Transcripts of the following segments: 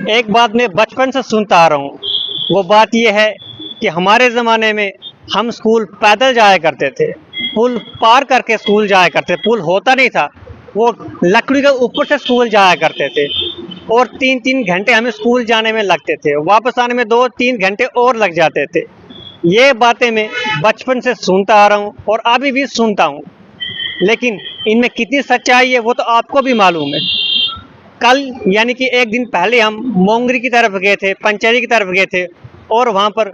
एक बात मैं बचपन से सुनता आ रहा हूँ, वो बात ये है कि हमारे ज़माने में हम स्कूल पैदल जाया करते थे, पुल पार करके स्कूल जाया करते थे। पुल होता नहीं था, वो लकड़ी के ऊपर से स्कूल जाया करते थे और 3-3 घंटे हमें स्कूल जाने में लगते थे, वापस आने में 2-3 घंटे और लग जाते थे। ये बातें मैं बचपन से सुनता आ रहा हूँ और अभी भी सुनता हूँ, लेकिन इनमें कितनी सच्चाई है वो तो आपको भी मालूम है। कल यानी कि एक दिन पहले हम मोंगरी की तरफ गए थे, पंचेरी की तरफ गए थे और वहाँ पर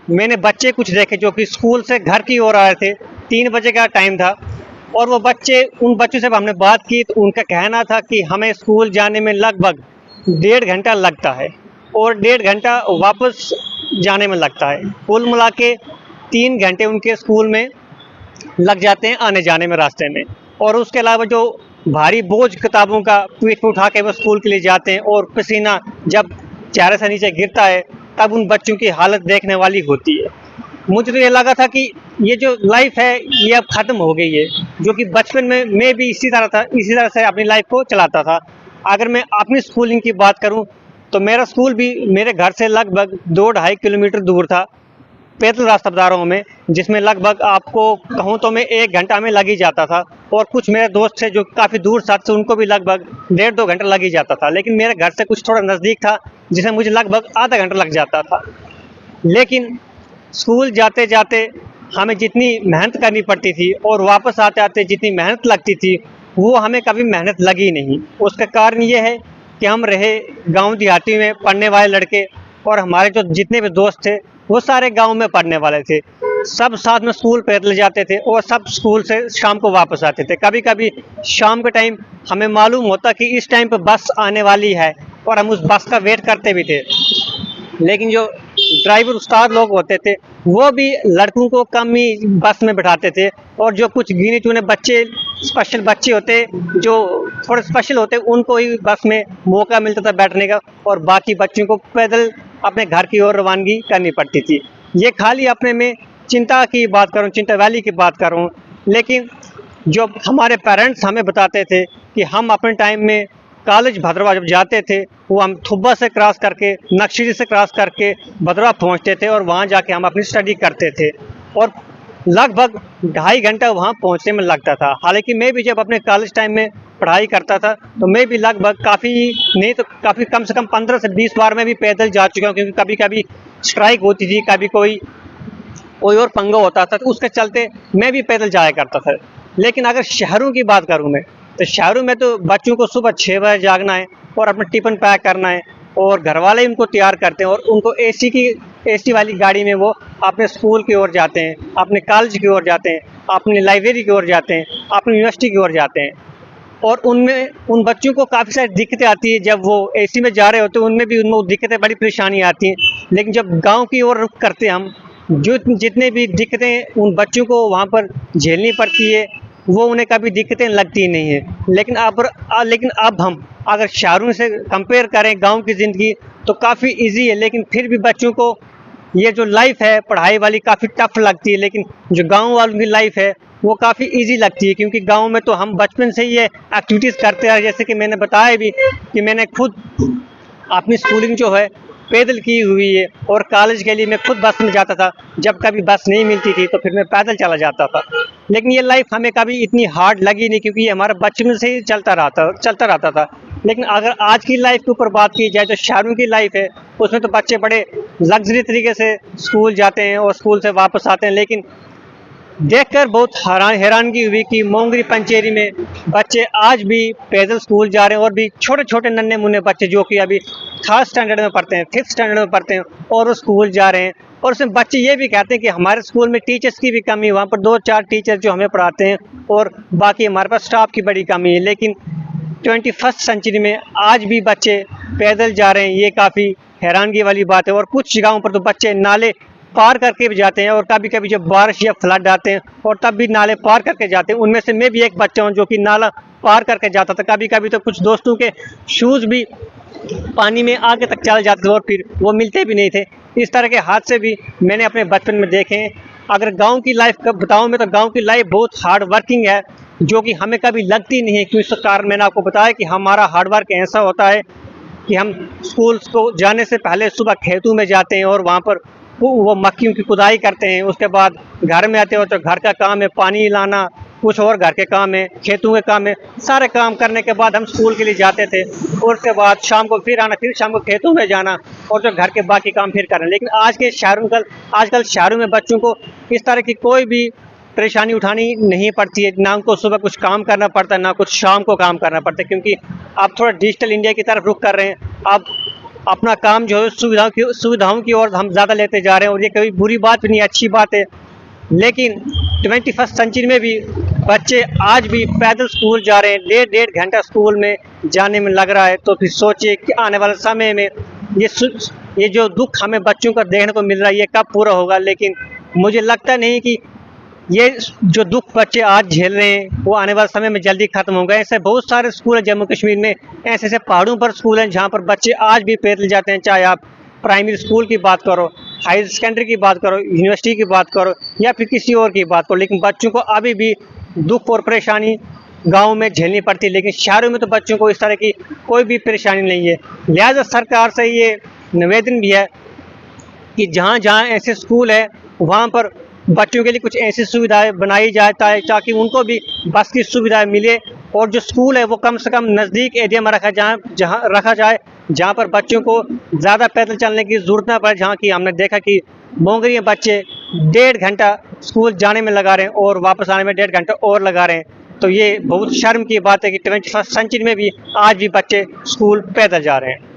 मैंने बच्चे कुछ देखे जो कि स्कूल से घर की ओर आए थे। 3 बजे का टाइम था और वो बच्चे, उन बच्चों से हमने बात की तो उनका कहना था कि हमें स्कूल जाने में लगभग 1.5 घंटा लगता है और 1.5 घंटा वापस जाने में लगता है। कुल मिला के 3 घंटे उनके स्कूल में लग जाते हैं आने जाने में, रास्ते में। और उसके अलावा जो भारी बोझ किताबों का पीठ पे उठा के वो स्कूल के लिए जाते हैं और पसीना जब चेहरे से नीचे गिरता है तब उन बच्चों की हालत देखने वाली होती है। मुझे तो ये लगा था कि ये जो लाइफ है ये अब ख़त्म हो गई है, जो कि बचपन में मैं भी इसी तरह से अपनी लाइफ को चलाता था। अगर मैं अपनी स्कूलिंग की बात करूं तो मेरा स्कूल भी मेरे घर से लगभग 2-2.5 किलोमीटर दूर था, पैदल रास्ता बता रहा हूँ मैं, जिसमें लगभग आपको कहूँ तो मैं 1 घंटा में लग ही जाता था। और कुछ मेरे दोस्त थे जो काफ़ी दूर साथ से, उनको भी लगभग 1.5-2 घंटा लग ही जाता था, लेकिन मेरे घर से कुछ थोड़ा नज़दीक था जिसमें मुझे लगभग आधा घंटा लग जाता था। लेकिन स्कूल जाते जाते हमें जितनी मेहनत करनी पड़ती थी और वापस आते आते जितनी मेहनत लगती थी वो हमें कभी मेहनत लगी नहीं। उसका कारण ये है कि हम रहे गांव देहाती में पढ़ने वाले लड़के और हमारे जो जितने भी दोस्त थे वो सारे गांव में पढ़ने वाले थे। सब साथ में स्कूल पैदल जाते थे और सब स्कूल से शाम को वापस आते थे। कभी कभी शाम के टाइम हमें मालूम होता कि इस टाइम पर बस आने वाली है और हम उस बस का वेट करते भी थे, लेकिन जो ड्राइवर उस्ताद लोग होते थे वो भी लड़कों को कम ही बस में बैठाते थे और जो कुछ गिने चुने बच्चे, स्पेशल बच्चे होते जो थोड़े स्पेशल होते, उनको ही बस में मौका मिलता था बैठने का और बाकी बच्चों को पैदल अपने घर की ओर रवानगी करनी पड़ती थी। ये खाली अपने में चिंता की बात करूँ, चिंता वैली की बात करूँ, लेकिन जो हमारे पेरेंट्स हमें बताते थे कि हम अपने टाइम में कॉलेज भद्रवा जब जाते थे वो हम थुब्बा से क्रॉस करके, नक्शरी से क्रॉस करके भद्रवा पहुंचते थे और वहां जाके हम अपनी स्टडी करते थे और लगभग 2.5 घंटा वहां पहुंचने में लगता था। हालांकि मैं भी जब अपने कॉलेज टाइम में पढ़ाई करता था तो मैं भी लगभग काफ़ी कम से कम 15 से 20 बार मैं भी पैदल जा चुका हूँ, क्योंकि कभी कभी स्ट्राइक होती थी, कभी कोई और पंगा होता था तो उसके चलते मैं भी पैदल जाया करता था। लेकिन अगर शहरों की बात करूँ मैं तो शहरों में तो बच्चों को सुबह 6 बजे जागना है और अपना टिफ़िन पैक करना है और घर वाले उनको तैयार करते हैं और उनको एसी वाली गाड़ी में वो अपने स्कूल की ओर जाते हैं, अपने कॉलेज की ओर जाते हैं, अपनी लाइब्रेरी की ओर जाते हैं, अपनी यूनिवर्सिटी की ओर जाते हैं। और उनमें उन बच्चों को काफ़ी सारी दिक्कतें आती है जब वो एसी में जा रहे होते हैं, उनमें भी उनको दिक्कतें, बड़ी परेशानी आती हैं। लेकिन जब गाँव की ओर रुख करते हैं हम, जो जितने भी दिक्कतें उन बच्चों को वहाँ पर झेलनी पड़ती है वो उन्हें कभी दिक्कतें लगती नहीं है। लेकिन अब हम अगर शहरों से कंपेयर करें गांव की ज़िंदगी तो काफ़ी इजी है, लेकिन फिर भी बच्चों को ये जो लाइफ है पढ़ाई वाली काफ़ी टफ लगती है। लेकिन जो गांव वालों की लाइफ है वो काफ़ी इजी लगती है, क्योंकि गांव में तो हम बचपन से ही ये एक्टिविटीज़ करते हैं। जैसे कि मैंने बताया भी कि मैंने खुद अपनी स्कूलिंग जो है पैदल की हुई है और कॉलेज के लिए मैं खुद बस में जाता था। जब कभी बस नहीं मिलती थी तो फिर मैं पैदल चला जाता था। लेकिन ये लाइफ हमें कभी इतनी हार्ड लगी नहीं, क्योंकि ये हमारा बचपन से ही चलता रहता था। लेकिन अगर आज की लाइफ के ऊपर बात की जाए तो शहरों की लाइफ है उसमें तो बच्चे बड़े लग्जरी तरीके से स्कूल जाते हैं और स्कूल से वापस आते हैं। लेकिन देखकर बहुत हैरानगी हुई कि मोंगरी पंचेरी में बच्चे आज भी पैदल स्कूल जा रहे हैं और भी छोटे छोटे नन्हे मुन्ने बच्चे जो कि अभी 3rd स्टैंडर्ड में पढ़ते हैं, 5th स्टैंडर्ड में पढ़ते हैं और वो स्कूल जा रहे हैं। और उसमें बच्चे ये भी कहते हैं कि हमारे स्कूल में टीचर्स की भी कमी है, वहाँ पर 2-4 टीचर जो हमें पढ़ाते हैं और बाकी हमारे पास स्टाफ की बड़ी कमी है। लेकिन 21st सेंचुरी में आज भी बच्चे पैदल जा रहे हैं, ये काफ़ी हैरानगी वाली बात है। और कुछ जगहों पर तो बच्चे नाले पार करके भी जाते हैं और कभी कभी जब बारिश या फ्लड आते हैं और तब भी नाले पार करके जाते हैं। उनमें से मैं भी एक बच्चा हूँ जो कि नाला पार करके जाता था। कभी कभी तो कुछ दोस्तों के शूज़ भी पानी में आगे तक चल जाते थे और फिर वो मिलते भी नहीं थे। इस तरह के हादसे भी मैंने अपने बचपन में देखे हैं। अगर गांव की लाइफ का बताऊं मैं तो गांव की लाइफ बहुत हार्ड वर्किंग है, जो कि हमें कभी लगती नहीं है। क्यों? इसका कारण मैंने आपको बताया कि हमारा हार्ड वर्क ऐसा होता है कि हम स्कूल को जाने से पहले सुबह खेतों में जाते हैं और वहाँ पर वो मक्कियों की खुदाई करते हैं। उसके बाद घर में आते हो तो घर का काम है, पानी लाना, कुछ और घर के काम है, खेतों के काम है। सारे काम करने के बाद हम स्कूल के लिए जाते थे और उसके बाद शाम को फिर आना, फिर शाम को खेतों में जाना और जो घर के बाकी काम फिर करना। लेकिन आजकल शहरों में बच्चों को इस तरह की कोई भी परेशानी उठानी नहीं पड़ती है। ना उनको सुबह कुछ काम करना पड़ता है, ना कुछ शाम को काम करना पड़ता है, क्योंकि आप थोड़ा डिजिटल इंडिया की तरफ रुख कर रहे हैं। आप अपना काम जो है सुविधाओं की ओर हम ज़्यादा लेते जा रहे हैं और ये कभी बुरी बात भी नहीं, अच्छी बात है। लेकिन 21st सेंचुरी में भी बच्चे आज भी पैदल स्कूल जा रहे हैं, डेढ़ डेढ़ घंटा स्कूल में जाने में लग रहा है। तो फिर सोचिए कि आने वाले समय में ये जो दुख हमें बच्चों का देखने को मिल रहा है ये कब पूरा होगा। लेकिन मुझे लगता नहीं कि ये जो दुख बच्चे आज झेल रहे हैं वो आने वाले समय में जल्दी खत्म होंगे। ऐसे बहुत सारे स्कूल हैं जम्मू कश्मीर में, ऐसे ऐसे पहाड़ों पर स्कूल हैं जहाँ पर बच्चे आज भी पैदल जाते हैं। चाहे आप प्राइमरी स्कूल की बात करो, हायर सेकेंडरी की बात करो, यूनिवर्सिटी की बात करो या फिर किसी और की बात करो, लेकिन बच्चों को अभी भी दुख और परेशानी गाँव में झेलनी पड़ती है। लेकिन शहरों में तो बच्चों को इस तरह की कोई भी परेशानी नहीं है। लिहाजा सरकार से ये निवेदन भी है कि जहाँ जहाँ ऐसे स्कूल है वहाँ पर बच्चों के लिए कुछ ऐसी सुविधाएं बनाई जाए ताकि उनको भी बस की सुविधा मिले और जो स्कूल है वो कम से कम नज़दीक एरिया में रखा जाए जहाँ पर बच्चों को ज़्यादा पैदल चलने की ज़रूरत ना पड़े। जहाँ की हमने देखा कि मोंगरी बच्चे 1.5 घंटा स्कूल जाने में लगा रहे हैं और वापस आने में 1.5 घंटा और लगा रहे हैं। तो ये बहुत शर्म की बात है कि 21st सेंचुरी में भी आज भी बच्चे स्कूल पैदल जा रहे हैं।